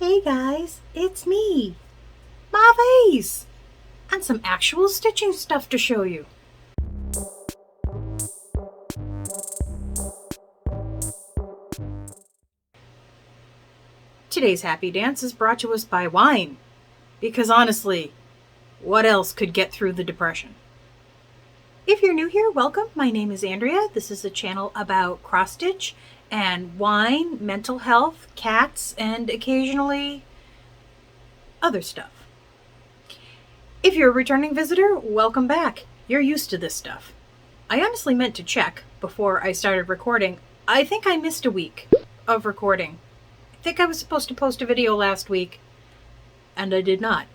Hey guys, it's me, Mavis, and some actual stitching stuff to show you. Today's happy dance is brought to us by wine, because honestly, what else could get through the depression? If you're new here, welcome. My name is Andrea. This is a channel about cross stitch and wine, mental health, cats, and occasionally other stuff. If you're a returning visitor, welcome back. You're used to this stuff. I honestly meant to check before I started recording. I think I missed a week of recording. I think I was supposed to post a video last week, and I did not.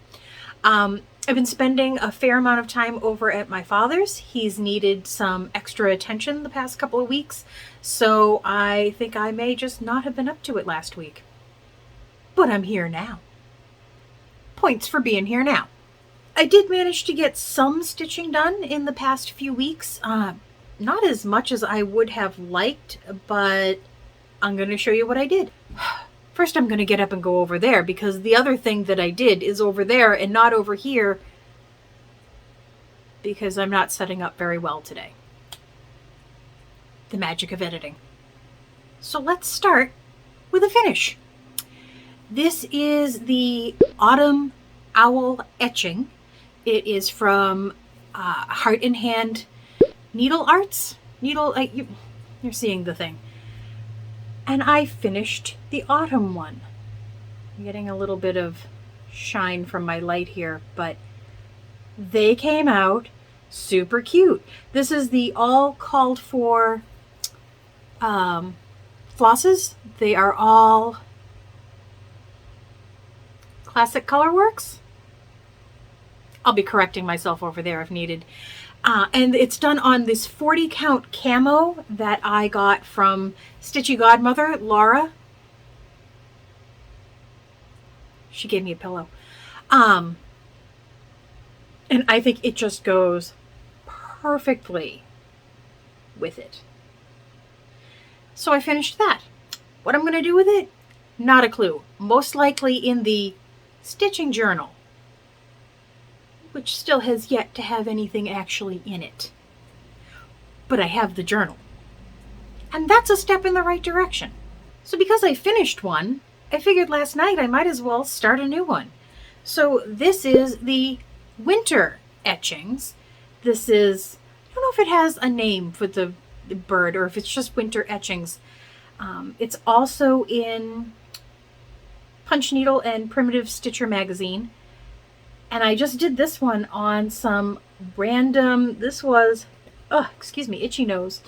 I've been spending a fair amount of time over at my father's. He's needed some extra attention the past couple of weeks, so I think I may just not have been up to it last week. But I'm here now. Points for being here now. I did manage to get some stitching done in the past few weeks. Not as much as I would have liked, but I'm going to show you what I did. First, I'm going to get up and go over there because the other thing that I did is over there and not over here because I'm not setting up very well today. The magic of editing. So let's start with a finish. This is the Autumn Owl Etching. It is from Heart in Hand Needle Arts. You're seeing the thing. And I finished the autumn one. I'm getting a little bit of shine from my light here, but they came out super cute. This is the all called for flosses. They are all classic colorworks. I'll be correcting myself over there if needed. And it's done on this 40 count camo that I got from Stitchy Godmother, Laura. She gave me a pillow. And I think it just goes perfectly with it. So I finished that. What I'm going to do with it? Not a clue. Most likely in the stitching journal, which still has yet to have anything actually in it. But I have the journal. And that's a step in the right direction. So because I finished one, I figured last night I might as well start a new one. So this is the winter etchings. This is, I don't know if it has a name for the bird or if it's just winter etchings. It's also in Punch Needle and Primitive Stitcher magazine. And I just did this one on some random, this was, excuse me, itchy nose.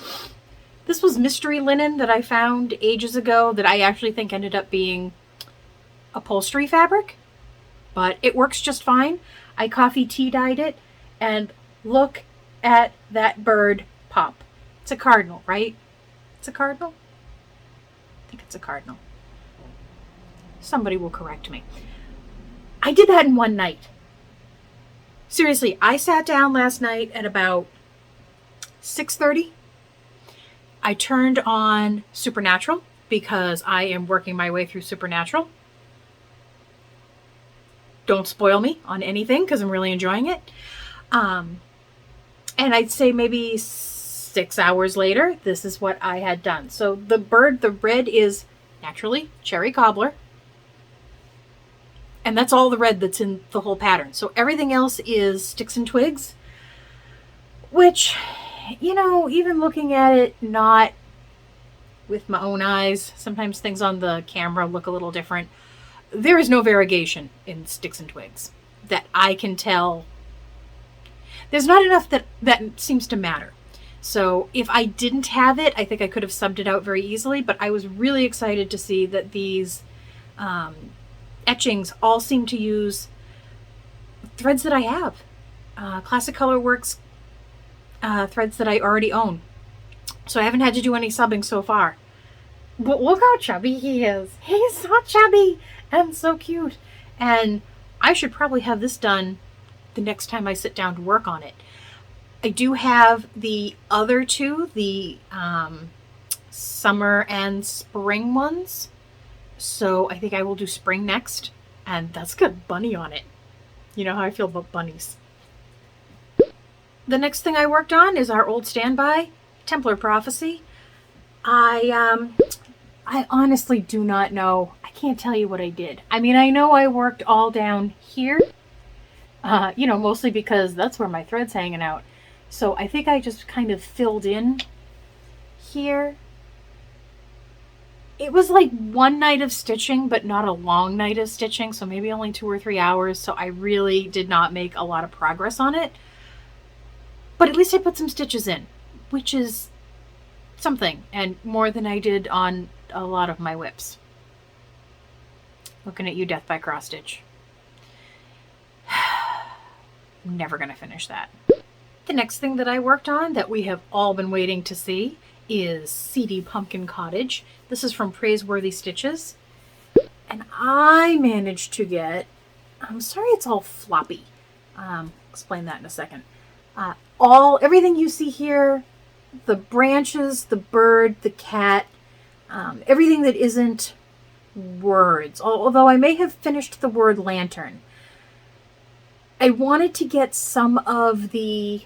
This was mystery linen that I found ages ago that I actually think ended up being upholstery fabric. But it works just fine. I coffee tea dyed it, and look at that bird pop. It's a cardinal, right? It's a cardinal? I think it's a cardinal. Somebody will correct me. I did that in one night. Seriously, I sat down last night at about 6:30. I turned on Supernatural because I am working my way through Supernatural. Don't spoil me on anything because I'm really enjoying it. And I'd say maybe 6 hours later, this is what I had done. So the bird, the red is naturally cherry cobbler. And that's all the red that's in the whole pattern. So everything else is sticks and twigs, which, you know, even looking at it not with my own eyes, sometimes things on the camera look a little different. There is no variegation in sticks and twigs that I can tell. There's not enough that seems to matter. So if I didn't have it, I think I could have subbed it out very easily, but I was really excited to see that these etchings all seem to use threads that I have. Classic Colorworks threads that I already own. So I haven't had to do any subbing so far. But look how chubby he is. He's so chubby and so cute. And I should probably have this done the next time I sit down to work on it. I do have the other two, the summer and spring ones. So I think I will do spring next. And that's got bunny on it. You know how I feel about bunnies. The next thing I worked on is our old standby, Templar Prophecy. I honestly do not know. I can't tell you what I did. I mean, I know I worked all down here, mostly because that's where my thread's hanging out. So I think I just kind of filled in here. It was like one night of stitching, but not a long night of stitching, so maybe only 2 or 3 hours. So I really did not make a lot of progress on it. But at least I put some stitches in, which is something, and more than I did on a lot of my whips. Looking at you, Death by Cross Stitch. Never gonna finish that. The next thing that I worked on that we have all been waiting to see is Seedy Pumpkin Cottage. This is from Praiseworthy Stitches. And I managed to get, I'm sorry it's all floppy. Explain that in a second. Everything you see here, the branches, the bird, the cat, everything that isn't words. Although I may have finished the word lantern. I wanted to get some of this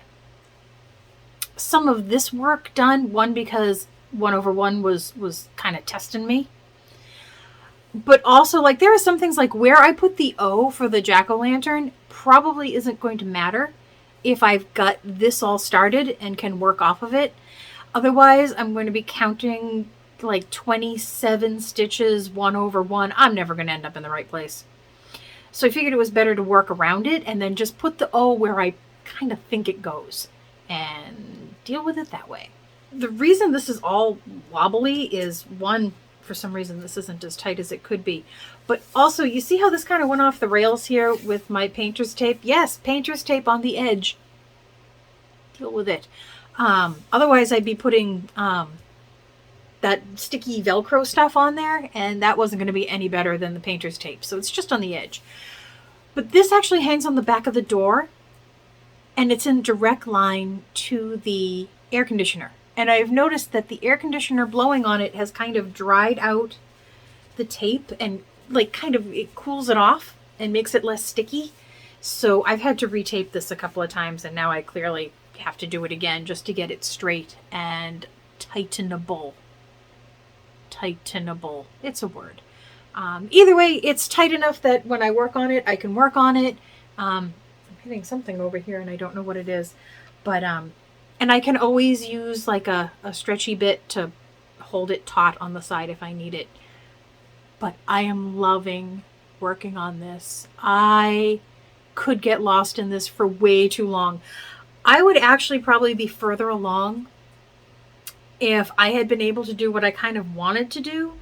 work done. One, because 1/1 was kind of testing me. But also, like, there are some things like where I put the O for the jack-o'-lantern probably isn't going to matter if I've got this all started and can work off of it. Otherwise, I'm going to be counting like 27 stitches 1/1. I'm never going to end up in the right place. So I figured it was better to work around it and then just put the O where I kind of think it goes and deal with it that way. The reason this is all wobbly is, one, for some reason this isn't as tight as it could be. But also, you see how this kind of went off the rails here with my painter's tape? Yes, painter's tape on the edge. Deal with it. Otherwise, I'd be putting that sticky Velcro stuff on there, and that wasn't going to be any better than the painter's tape. So it's just on the edge. But this actually hangs on the back of the door, and it's in direct line to the air conditioner. And I've noticed that the air conditioner blowing on it has kind of dried out the tape and it cools it off and makes it less sticky. So I've had to retape this a couple of times, and now I clearly have to do it again just to get it straight and tightenable. Tightenable. It's a word. Either way, it's tight enough that when I work on it, I can work on it. I'm hitting something over here and I don't know what it is. But, and I can always use like a stretchy bit to hold it taut on the side if I need it. But I am loving working on this. I could get lost in this for way too long. I would actually probably be further along if I had been able to do what I kind of wanted to do,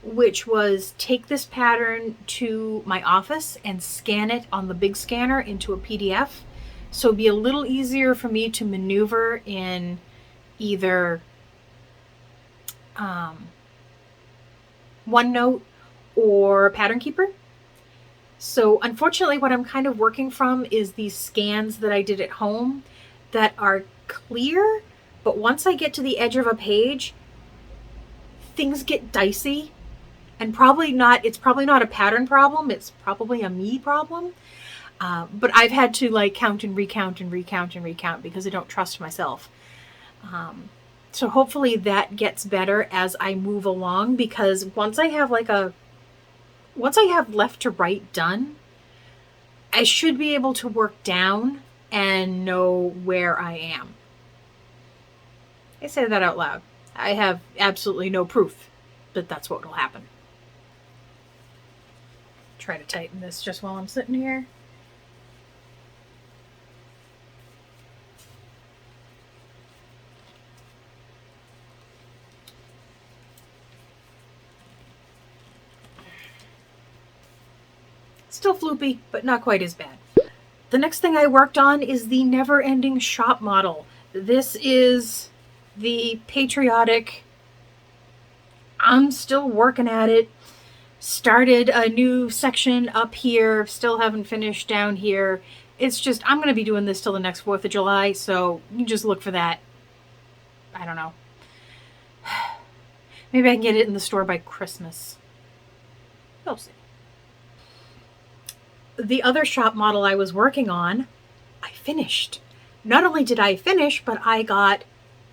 which was take this pattern to my office and scan it on the big scanner into a PDF. So it'd be a little easier for me to maneuver in either OneNote or Pattern Keeper. So unfortunately, what I'm kind of working from is these scans that I did at home that are clear, but once I get to the edge of a page, things get dicey, and it's probably not a pattern problem, it's probably a me problem. But I've had to like count and recount and recount and recount because I don't trust myself. So hopefully that gets better as I move along, because once I have left to right done, I should be able to work down and know where I am. I say that out loud. I have absolutely no proof that that's what will happen. Try to tighten this just while I'm sitting here. Still floopy, but not quite as bad. The next thing I worked on is the never-ending shop model. This is the patriotic, I'm still working at it. Started a new section up here, still haven't finished down here. It's just, I'm going to be doing this till the next 4th of July, so you just look for that. I don't know. Maybe I can get it in the store by Christmas. You'll see. The other shop model I was working on, I finished. Not only did I finish, but I got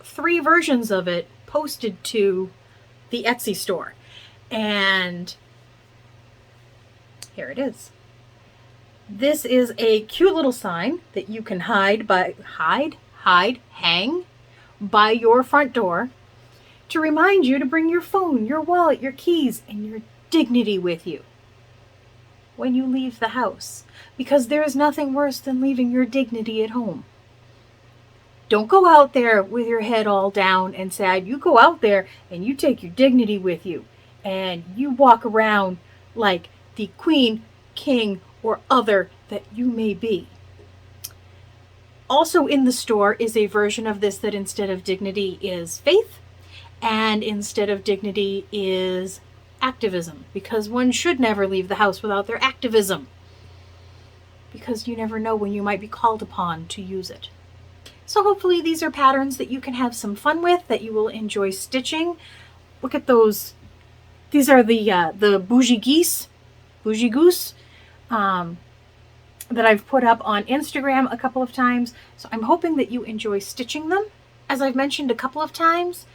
3 versions of it posted to the Etsy store. And here it is. This is a cute little sign that you can hang by your front door to remind you to bring your phone, your wallet, your keys, and your dignity with you when you leave the house. Because there is nothing worse than leaving your dignity at home. Don't go out there with your head all down and sad. You go out there and you take your dignity with you. And you walk around like the queen, king, or other that you may be. Also in the store is a version of this that instead of dignity is faith, and instead of dignity is activism, because one should never leave the house without their activism, because you never know when you might be called upon to use it. So hopefully these are patterns that you can have some fun with, that you will enjoy stitching. Look at those. These are the bougie goose that I've put up on Instagram a couple of times. So I'm hoping that you enjoy stitching them. As I've mentioned a couple of times,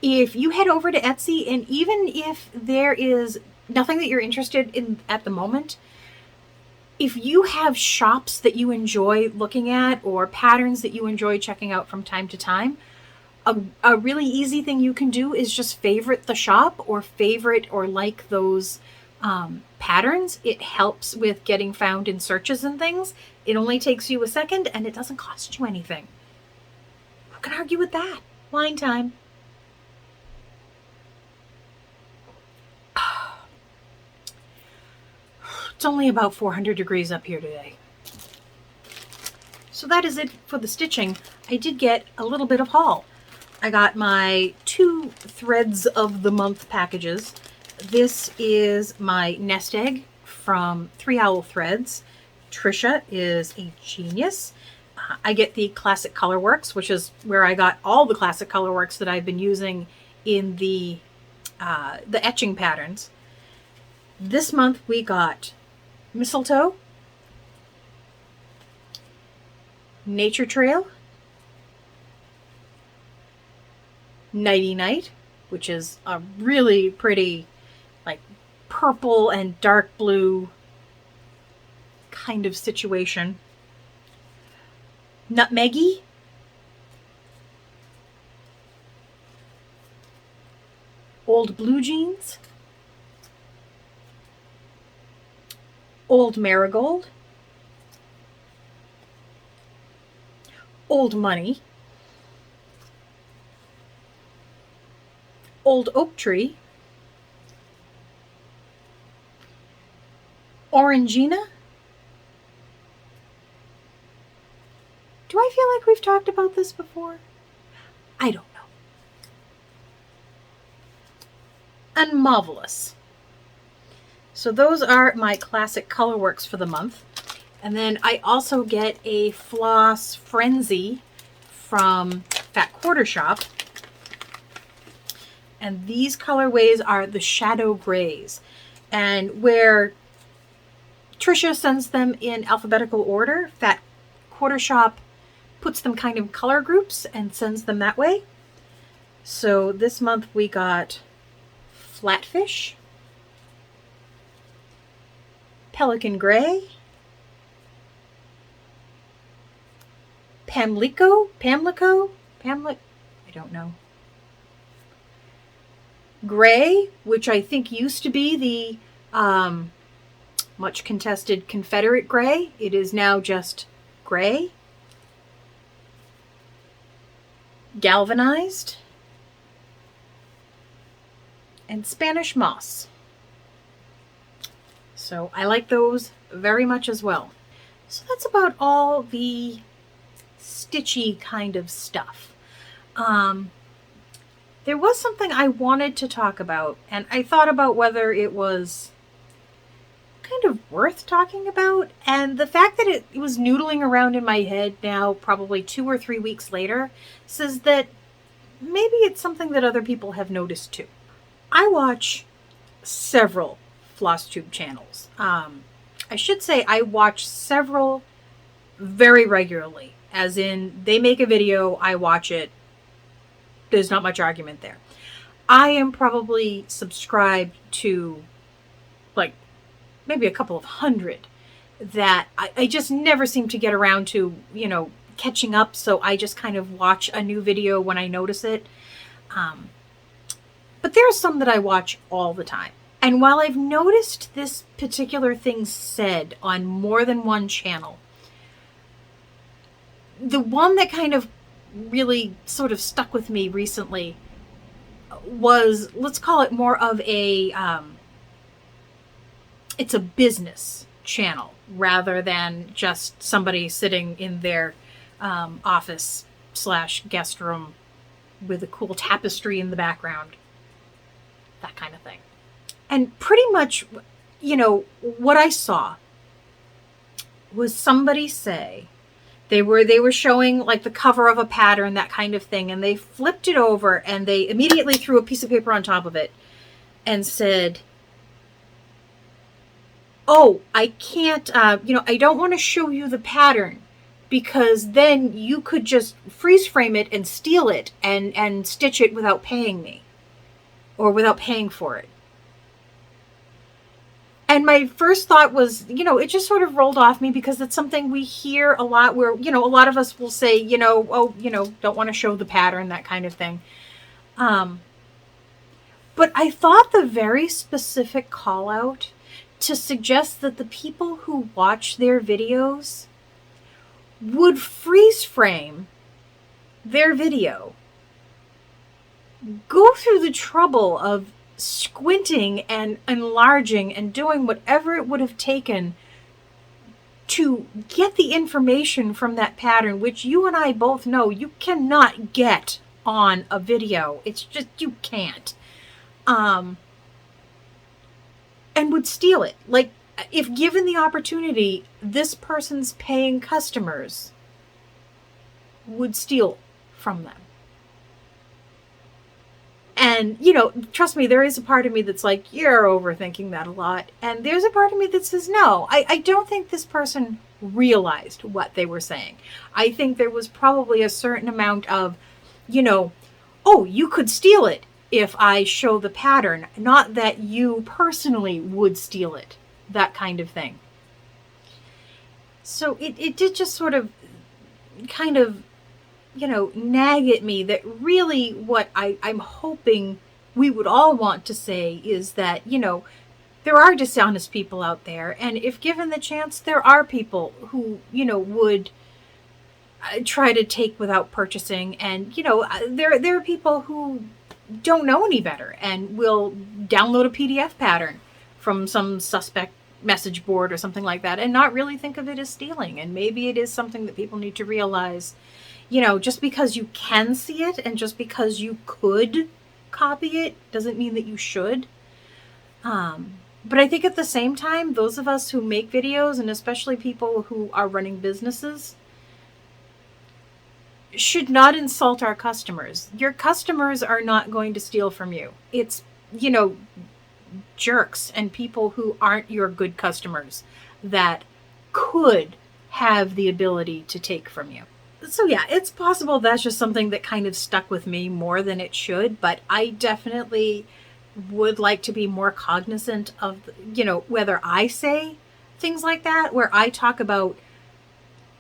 if you head over to Etsy, and even if there is nothing that you're interested in at the moment, if you have shops that you enjoy looking at or patterns that you enjoy checking out from time to time, a really easy thing you can do is just favorite the shop or favorite or like those patterns. It helps with getting found in searches and things. It only takes you a second and it doesn't cost you anything. Who can argue with that? Wine time. It's only about 400 degrees up here today. So that is it for the stitching. I did get a little bit of haul. I got my 2 threads of the month packages. This is my nest egg from 3 Owl Threads. Trisha is a genius. I get the Classic Colorworks, which is where I got all the Classic Colorworks that I've been using in the etching patterns. This month we got Mistletoe, Nature Trail, Nighty Night, which is a really pretty, like, purple and dark blue kind of situation. Nutmeggy, Old Blue Jeans, Old Marigold, Old Money, Old Oak Tree, Orangina. Do I feel like we've talked about this before? I don't know. And Marvelous. So those are my Classic Colorworks for the month. And then I also get a Floss Frenzy from Fat Quarter Shop. And these colorways are the Shadow Grays. And where Trisha sends them in alphabetical order, Fat Quarter Shop puts them kind of color groups and sends them that way. So this month we got Flatfish, Pelican Gray, Pamlico, I don't know. Gray, which I think used to be the much contested Confederate gray. It is now just gray. Galvanized, and Spanish Moss. So I like those very much as well. So that's about all the stitchy kind of stuff. There was something I wanted to talk about, and I thought about whether it was kind of worth talking about, and the fact that it was noodling around in my head now probably 2 or 3 weeks later says that maybe it's something that other people have noticed too. I watch several Flosstube channels. I should say I watch several very regularly, as in they make a video, I watch it. There's not much argument there. I am probably subscribed to like maybe a couple of hundred that I just never seem to get around to, catching up. So I just kind of watch a new video when I notice it. But there are some that I watch all the time. And while I've noticed this particular thing said on more than one channel, the one that kind of really sort of stuck with me recently was, let's call it more of a, it's a business channel rather than just somebody sitting in their office / guest room with a cool tapestry in the background, that kind of thing. And pretty much, what I saw was somebody say they were showing like the cover of a pattern, that kind of thing, and they flipped it over and they immediately threw a piece of paper on top of it and said, "Oh, I can't, I don't want to show you the pattern because then you could just freeze frame it and steal it and stitch it without paying me or without paying for it." And my first thought was, it just sort of rolled off me because it's something we hear a lot where, a lot of us will say, don't want to show the pattern, that kind of thing. But I thought the very specific call out to suggest that the people who watch their videos would freeze frame their video, go through the trouble of squinting and enlarging and doing whatever it would have taken to get the information from that pattern, which you and I both know you cannot get on a video. It's just, you can't. And would steal it. Like, if given the opportunity, this person's paying customers would steal from them. And, trust me, there is a part of me that's like, you're overthinking that a lot. And there's a part of me that says, no, I don't think this person realized what they were saying. I think there was probably a certain amount of, oh, you could steal it if I show the pattern, not that you personally would steal it, that kind of thing. So it did just sort of kind of, nag at me that really what I'm hoping we would all want to say is that, there are dishonest people out there. And if given the chance, there are people who, would try to take without purchasing. And, there are people who don't know any better and will download a PDF pattern from some suspect message board or something like that and not really think of it as stealing. And maybe it is something that people need to realize, just because you can see it and just because you could copy it doesn't mean that you should. But I think at the same time, those of us who make videos, and especially people who are running businesses, should not insult our customers. Your customers are not going to steal from you. It's, jerks and people who aren't your good customers that could have the ability to take from you. So yeah, it's possible that's just something that kind of stuck with me more than it should, but I definitely would like to be more cognizant of, whether I say things like that, where I talk about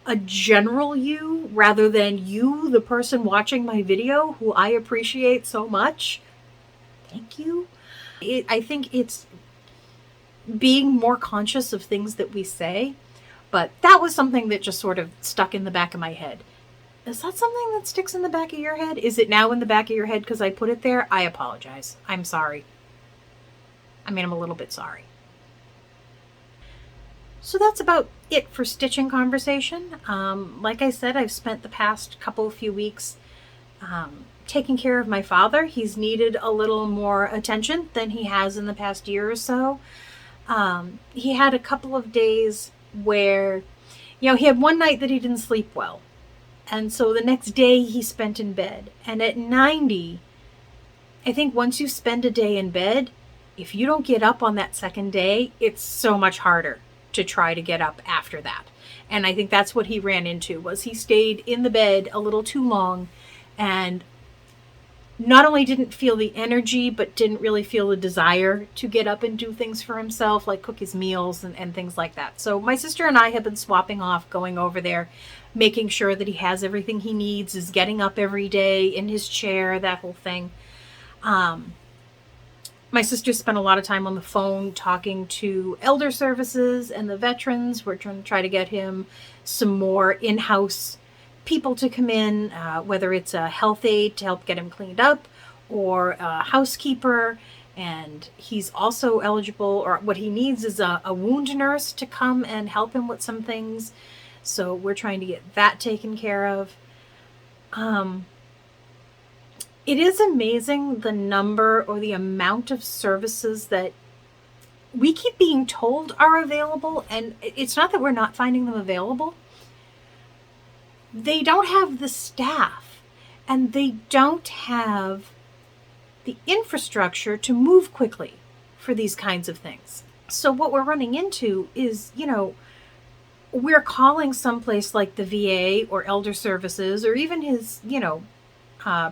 a general you rather than you, the person watching my video, who I appreciate so much. Thank you. I think it's being more conscious of things that we say, but that was something that just sort of stuck in the back of my head. Is that something that sticks in the back of your head? Is it now in the back of your head because I put it there? I apologize. I'm sorry. I'm a little bit sorry. So that's about it for stitching conversation. Like I said, I've spent the past few weeks taking care of my father. He's needed a little more attention than he has in the past year or so. He had a couple of days where, he had one night that he didn't sleep well. And so the next day he spent in bed. And at 90, I think once you spend a day in bed, if you don't get up on that second day, it's so much harder to try to get up after that. And I think that's what he ran into, was he stayed in the bed a little too long and not only didn't feel the energy, but didn't really feel the desire to get up and do things for himself, like cook his meals and things like that. So my sister and I have been swapping off, going over there, making sure that he has everything he needs, is getting up every day in his chair, that whole thing. My sister spent a lot of time on the phone talking to elder services and the veterans. We're trying to get him some more in-house people to come in, whether it's a health aide to help get him cleaned up or a housekeeper. And he's also eligible, or what he needs is a wound nurse to come and help him with some things. So we're trying to get that taken care of. It is amazing the number or the amount of services that we keep being told are available. And it's not that we're not finding them available. They don't have the staff and they don't have the infrastructure to move quickly for these kinds of things. So what we're running into is, we're calling someplace like the VA or elder services or even his,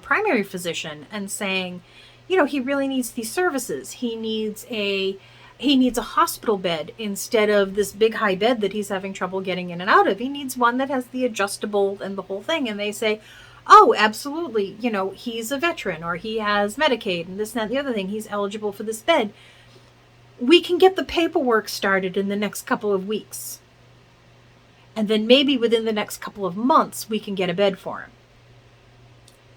primary physician and saying, he really needs these services. He needs a hospital bed instead of this big high bed that he's having trouble getting in and out of. He needs one that has the adjustable and the whole thing. And they say, oh, absolutely. He's a veteran or he has Medicaid and this, that, and the other thing. He's eligible for this bed. We can get the paperwork started in the next couple of weeks. And then maybe within the next couple of months, we can get a bed for him.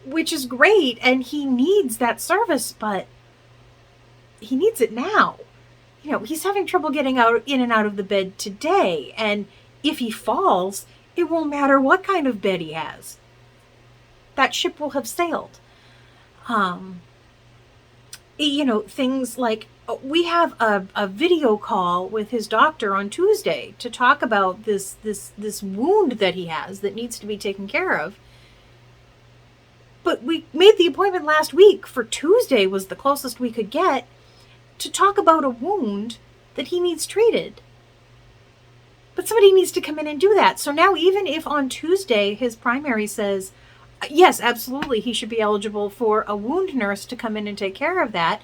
Which is great. And he needs that service, but he needs it now. He's having trouble getting in and out of the bed today. And if he falls, it won't matter what kind of bed he has. That ship will have sailed. Things like we have a video call with his doctor on Tuesday to talk about this wound that he has that needs to be taken care of. But we made the appointment last week for Tuesday was the closest we could get to talk about a wound that he needs treated. But somebody needs to come in and do that. So now even if on Tuesday his primary says, yes, absolutely, he should be eligible for a wound nurse to come in and take care of that,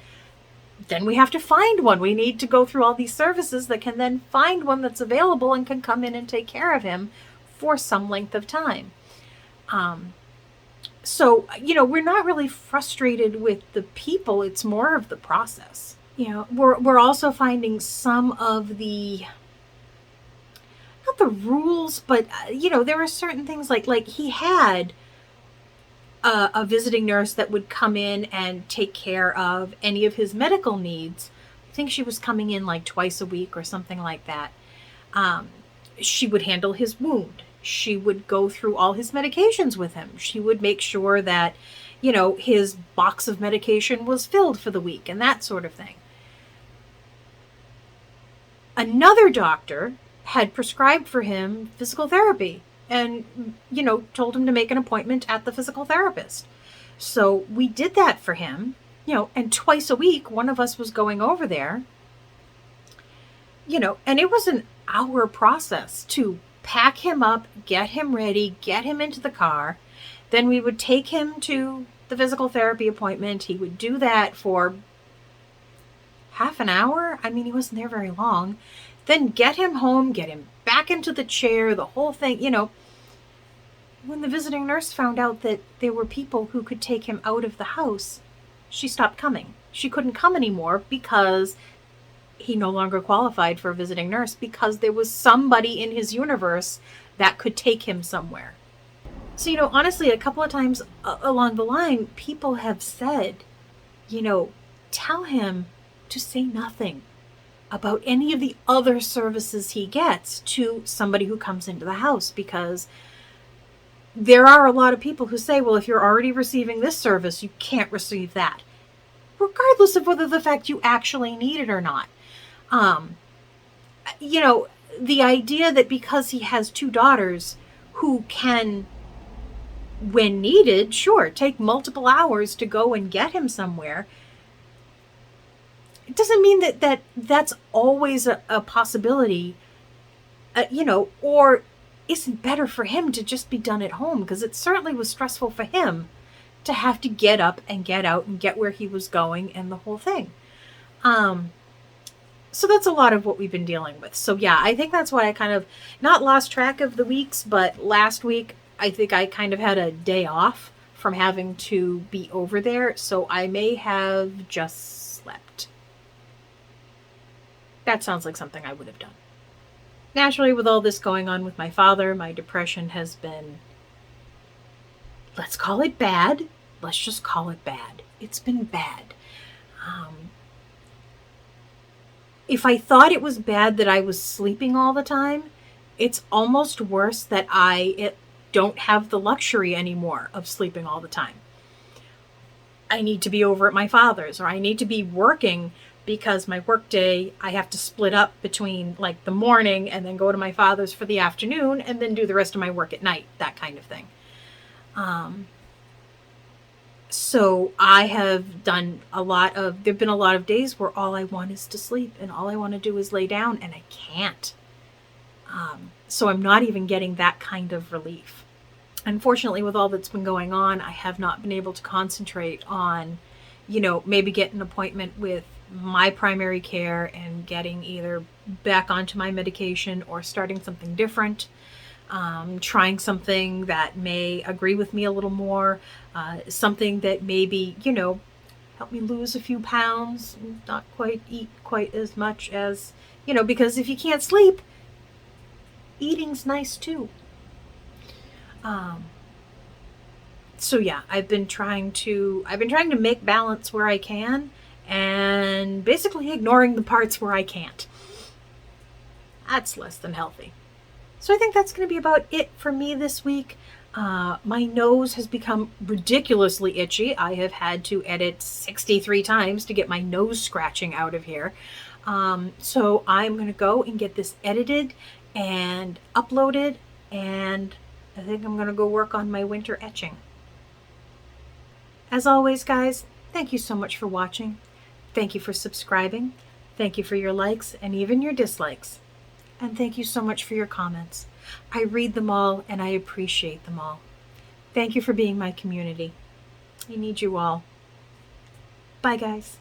then we have to find one. We need to go through all these services that can then find one that's available and can come in and take care of him for some length of time. So, we're not really frustrated with the people. It's more of the process. We're also finding some of the, not the rules, but, there are certain things like he had a visiting nurse that would come in and take care of any of his medical needs. I think she was coming in like twice a week or something like that. She would handle his wound. She would go through all his medications with him. She would make sure that, his box of medication was filled for the week and that sort of thing. Another doctor had prescribed for him physical therapy and, told him to make an appointment at the physical therapist. So we did that for him, and twice a week, one of us was going over there, and it was an hour process to pack him up, get him ready, get him into the car. Then we would take him to the physical therapy appointment. He would do that for half an hour. I mean, he wasn't there very long. Then get him home, get him back into the chair, the whole thing. When the visiting nurse found out that there were people who could take him out of the house, she stopped coming. She couldn't come anymore because he no longer qualified for a visiting nurse, because there was somebody in his universe that could take him somewhere. So, honestly, a couple of times along the line, people have said, tell him to say nothing about any of the other services he gets to somebody who comes into the house, because there are a lot of people who say, well, if you're already receiving this service, you can't receive that, regardless of whether the fact you actually need it or not. The idea that because he has two daughters who can, when needed, sure, take multiple hours to go and get him somewhere, It doesn't mean that's always a possibility, or isn't better for him to just be done at home, because it certainly was stressful for him to have to get up and get out and get where he was going and the whole thing. So that's a lot of what we've been dealing with. So yeah, I think that's why I kind of not lost track of the weeks, but last week I think I kind of had a day off from having to be over there, so I may have just slept. That sounds like something I would have done. Naturally, with all this going on with my father, my depression has been, let's call it bad. Let's just call it bad. It's been bad. If I thought it was bad that I was sleeping all the time, it's almost worse that I don't have the luxury anymore of sleeping all the time. I need to be over at my father's, or I need to be working because my work day, I have to split up between like the morning and then go to my father's for the afternoon and then do the rest of my work at night, that kind of thing. So I have done there've been a lot of days where all I want is to sleep and all I want to do is lay down, and I can't. So I'm not even getting that kind of relief. Unfortunately, with all that's been going on, I have not been able to concentrate on, maybe get an appointment with my primary care and getting either back onto my medication or starting something different. Trying something that may agree with me a little more, something that maybe, help me lose a few pounds, not quite eat quite as much as, because if you can't sleep, eating's nice too. So yeah, I've been trying to make balance where I can and basically ignoring the parts where I can't. That's less than healthy. So I think that's going to be about it for me this week. My nose has become ridiculously itchy. I have had to edit 63 times to get my nose scratching out of here. So I'm going to go and get this edited and uploaded, and I think I'm going to go work on my winter etching. As always, guys, thank you so much for watching. Thank you for subscribing. Thank you for your likes and even your dislikes. And thank you so much for your comments. I read them all and I appreciate them all. Thank you for being my community. I need you all. Bye, guys.